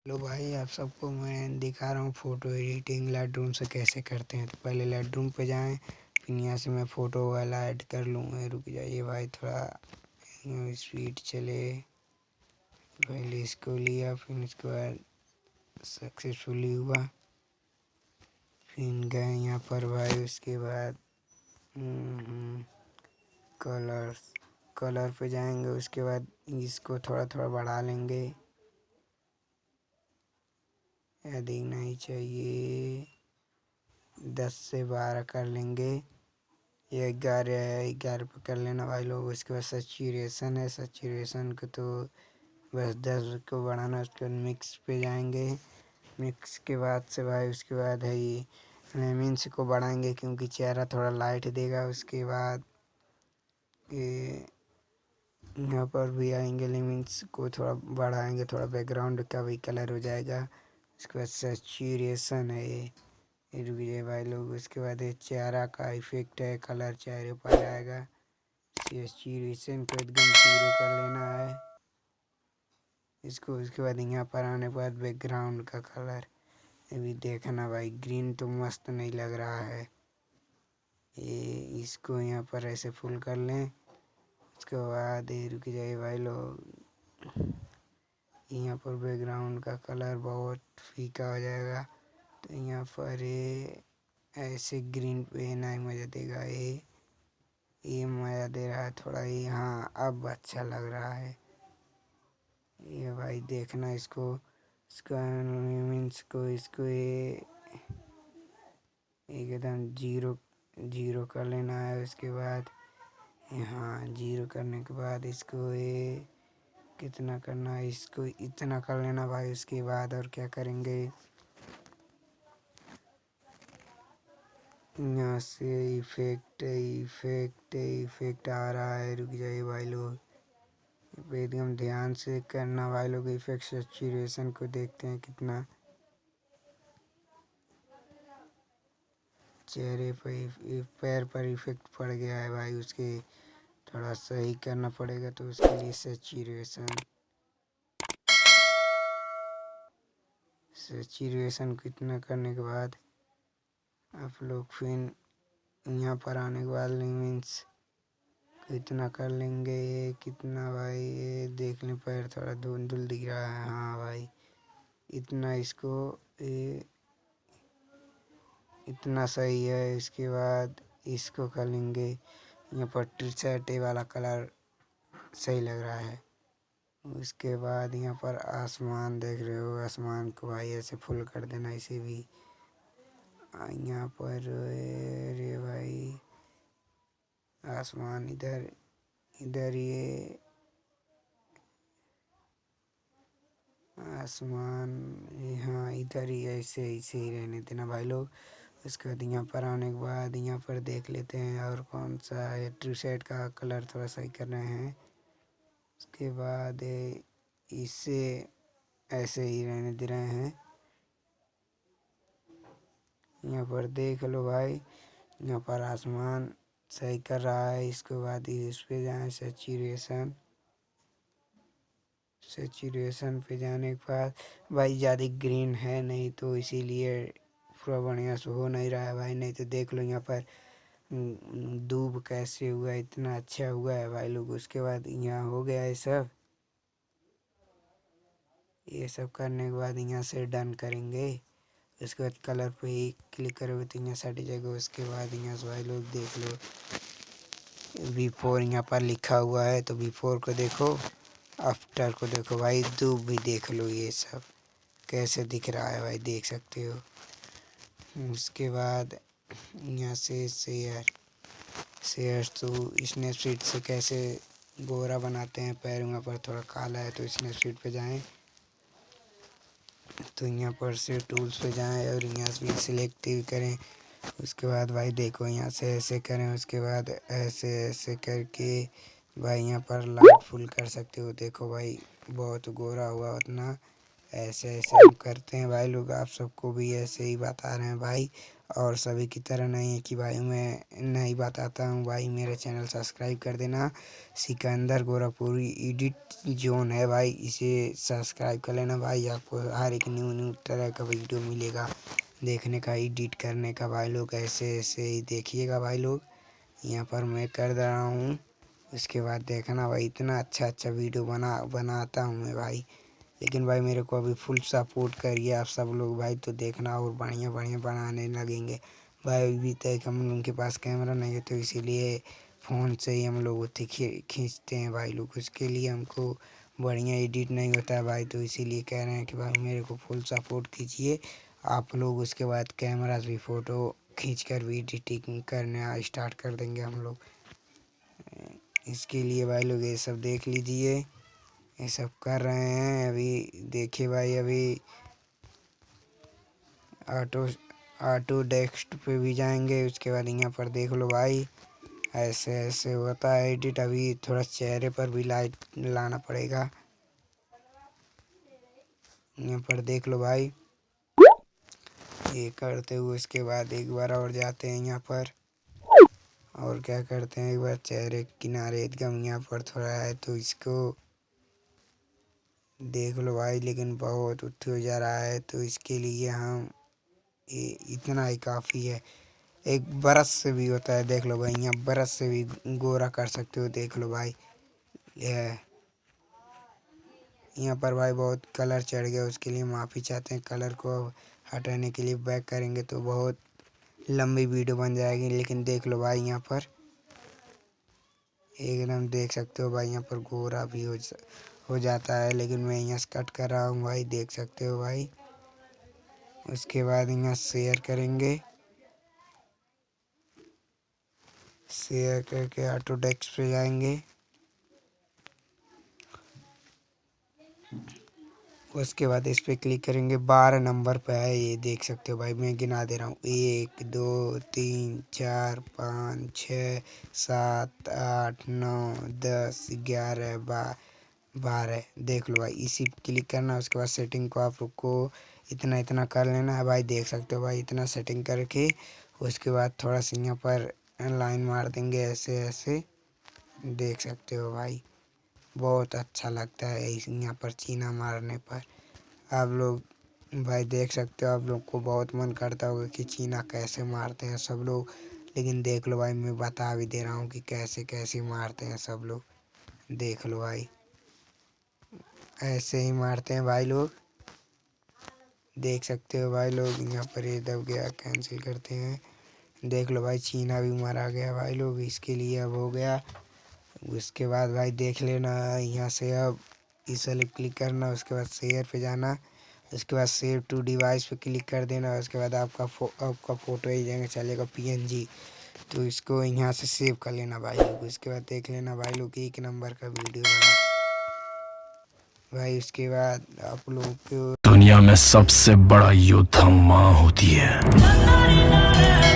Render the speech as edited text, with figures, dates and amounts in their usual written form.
Hello भाई, आप सबको मैं दिखा रहा हूँ फ़ोटो एडिटिंग लाइटरूम से कैसे करते हैं। तो पहले लाइटरूम पे जाएं, फिर यहाँ से मैं फ़ोटो वाला ऐड कर लूँगा। रुक जाइए भाई, थोड़ा स्पीड चले। पहले इसको लिया, फिर इसके बाद सक्सेसफुली हुआ, फिर गए यहाँ पर भाई। उसके बाद कलर्स कलर पे जाएंगे। उसके बाद इसको थोड़ा थोड़ा बढ़ा लेंगे, अधिक नहीं चाहिए, 10 से 12 कर लेंगे, ये 11 पे कर लेना भाई लोग। उसके बाद सैचुरेशन है, सैचुरेशन को तो बस 10 को बढ़ाना। उसके बाद मिक्स पे जाएंगे। मिक्स के बाद से भाई उसके बाद है ये लेमिन्स को बढ़ाएंगे क्योंकि चेहरा थोड़ा लाइट देगा। उसके बाद ये यहाँ पर भी आएंगे, लेमिन्स को थोड़ा बढ़ाएंगे, थोड़ा बैकग्राउंड का भी कलर हो जाएगा। उसके बाद सैचुरेशन है ये रुक जाए भाई लोग। उसके बाद ये चेहरा का इफेक्ट है, कलर चेहरे पर आएगा। सैचुरेशन को एकदम 0 कर लेना है इसको। उसके बाद यहाँ पर आने के बाद बैकग्राउंड का कलर अभी देखना भाई, ग्रीन तो मस्त नहीं लग रहा है। ये इसको यहाँ पर ऐसे फुल कर लें। उसके बाद ये रुक जाइए भाई लोग, यहाँ पर बैकग्राउंड का कलर बहुत फीका हो जाएगा। तो यहाँ पर ये ऐसे ग्रीन पे नहीं मज़ा देगा। ये मज़ा दे रहा है थोड़ा। ये हाँ, अब अच्छा लग रहा है ये भाई। देखना इसको, इसका मीन्स को इसको ये एकदम 0 कर लेना है। उसके बाद यहाँ 0 करने के बाद इसको ये कितना करना है, इसको इतना कर लेना भाई। उसके बाद और क्या करेंगे, यहाँ से इफेक्ट आ रहा है। रुक जाइए भाई लोग, एकदम ध्यान से करना भाई लोग। इफेक्ट सैचुरेशन को देखते हैं कितना चेहरे पर पैर पर इफेक्ट पड़ गया है भाई। उसके थोड़ा सही करना पड़ेगा, तो उसके लिए सैचुरेशन कितना करने के बाद आप लोग फिर यहाँ पर आने के बाद मीन्स कितना कर लेंगे। ये कितना भाई, ये देख लें, पैर थोड़ा धुंधुल दिख रहा है। हाँ भाई, इतना इसको ये इतना सही है। इसके बाद इसको कर लेंगे, यहाँ पर टी शर्ट वाला कलर सही लग रहा है। उसके बाद यहाँ पर आसमान देख रहे हो, आसमान को भाई ऐसे फुल कर देना इसे भी। यहाँ पर रे भाई आसमान इधर इधर, ये आसमान यहाँ इधर ही ऐसे ऐसे ही रहने देना भाई लोग। उसके बाद यहाँ पर आने के बाद यहाँ पर देख लेते हैं और कौन सा है। टी शर्ट का कलर थोड़ा सही कर रहे हैं। उसके बाद इसे ऐसे ही रहने दे रहे हैं। यहाँ पर देख लो भाई, यहाँ पर आसमान सही कर रहा है। इसके बाद इस पे जाए सैचुरेशन पे जाने के बाद भाई ज़्यादा ग्रीन है नहीं, तो इसीलिए पूरा बढ़िया से हो नहीं रहा है भाई। नहीं तो देख लो यहाँ पर दूब कैसे हुआ, इतना अच्छा हुआ है भाई लोग। उसके बाद यहाँ हो गया है सब। ये सब करने के बाद यहाँ से डन करेंगे। उसके बाद कलर पे ही क्लिक करोगे तो यहाँ सट जाएगा। उसके बाद यहाँ से भाई लोग देख लो, बिफोर यहाँ पर लिखा हुआ है, तो बिफोर को देखो, आफ्टर को देखो भाई, दूब भी देख लो ये सब कैसे दिख रहा है भाई, देख सकते हो। उसके बाद यहाँ से शेयर तो स्नैपसीड से कैसे गोरा बनाते हैं, पैर वहाँ पर थोड़ा काला है तो स्नैपसीड पे जाएं, तो यहाँ पर से टूल्स पे जाएं और यहाँ से सिलेक्टिव करें। उसके बाद भाई देखो, यहाँ से ऐसे करें, उसके बाद ऐसे ऐसे करके भाई यहाँ पर लाइट फुल कर सकते हो। देखो भाई बहुत गोरा हुआ, उतना ऐसे ऐसे हम करते हैं भाई लोग। आप सबको भी ऐसे ही बता रहे हैं भाई, और सभी की तरह नहीं है कि भाई मैं नहीं बताता हूँ भाई। मेरे चैनल सब्सक्राइब कर देना। सिकंदर गोरखपुरी एडिट जोन है भाई, इसे सब्सक्राइब कर लेना भाई। आपको हर एक न्यू तरह का वीडियो मिलेगा देखने का, एडिट करने का भाई लोग। ऐसे ऐसे ही देखिएगा भाई लोग। यहाँ पर मैं कर दे रहा हूँ, उसके बाद देखना भाई। इतना अच्छा अच्छा वीडियो बनाता हूँ मैं भाई। लेकिन भाई मेरे को अभी फुल सपोर्ट करिए आप सब लोग भाई, तो देखना और बढ़िया बढ़िया बनाने लगेंगे भाई। अभी तक हम लोगों के पास कैमरा नहीं है, तो इसीलिए फ़ोन से ही हम लोग उतने खींचते हैं भाई लोग। उसके लिए हमको बढ़िया एडिट नहीं होता है भाई, तो इसीलिए कह रहे हैं कि भाई मेरे को फुल सपोर्ट कीजिए आप लोग। उसके बाद कैमरा से फ़ोटो खींच कर भी एडिटिंग करना स्टार्ट कर देंगे हम लोग। इसके लिए भाई लोग ये सब देख लीजिए, ये सब कर रहे हैं अभी। देखिए भाई अभी ऑटो डेस्क पे भी जाएंगे। उसके बाद यहाँ पर देख लो भाई, ऐसे ऐसे होता है एडिट। अभी थोड़ा चेहरे पर भी लाइट लाना पड़ेगा। यहाँ पर देख लो भाई, ये करते हुए उसके बाद एक बार और जाते हैं यहाँ पर, और क्या करते हैं, एक बार चेहरे के किनारे एकदम यहाँ पर थोड़ा है, तो इसको देख लो भाई। लेकिन बहुत उठी हो जा रहा है, तो इसके लिए हम इतना ही काफ़ी है। एक ब्रश से भी होता है, देख लो भाई। यहाँ ब्रश से भी गोरा कर सकते हो, देख लो भाई। यहाँ पर भाई बहुत कलर चढ़ गया, उसके लिए माफ़ी चाहते हैं। कलर को हटाने के लिए बैक करेंगे तो बहुत लंबी वीडियो बन जाएगी। लेकिन देख लो भाई, यहाँ पर एकदम देख सकते हो भाई, यहाँ पर गोरा भी हो जाता है। लेकिन मैं यहाँ से कट कर रहा हूँ भाई, देख सकते हो भाई। उसके बाद यहाँ शेयर करेंगे, शेयर करके ऑटो डेस्क पे जाएंगे। उसके बाद इस पे क्लिक करेंगे, 12 नंबर पे है, ये देख सकते हो भाई। मैं गिना दे रहा हूँ, 1 2 3 4 5 6 7 8 9 10 11 12। देख लो भाई, इसी पे क्लिक करना है। उसके बाद सेटिंग को आप लोग को इतना इतना कर लेना है भाई, देख सकते हो भाई। इतना सेटिंग करके उसके बाद थोड़ा सा यहाँ पर लाइन मार देंगे, ऐसे ऐसे, देख सकते हो भाई। बहुत अच्छा लगता है यहाँ पर चीना मारने पर। आप लोग भाई देख सकते हो, आप लोग को बहुत मन करता होगा कि चीना कैसे मारते हैं सब लोग। लेकिन देख लो भाई, मैं बता भी दे रहा हूँ कि कैसे कैसे मारते हैं सब लोग। देख लो भाई, ऐसे ही मारते हैं भाई लोग, देख सकते हो भाई लोग। यहाँ पर ये दब गया, कैंसिल करते हैं। देख लो भाई, चीना भी मारा गया भाई लोग। इसके लिए अब हो गया। उसके बाद भाई देख लेना यहाँ से, अब इस वाले क्लिक करना। उसके बाद शेयर पे जाना, उसके बाद सेव टू डिवाइस पे क्लिक कर देना। उसके बाद आपका फ़ोटो ही जगह चलेगा PNG, तो इसको यहाँ से सेव कर लेना भाई लोग। उसके बाद देख लेना भाई लोग, 1 नंबर का वीडियो बना भाई। उसके बाद आप लोग को दुनिया में सबसे बड़ा योद्धा माँ होती है।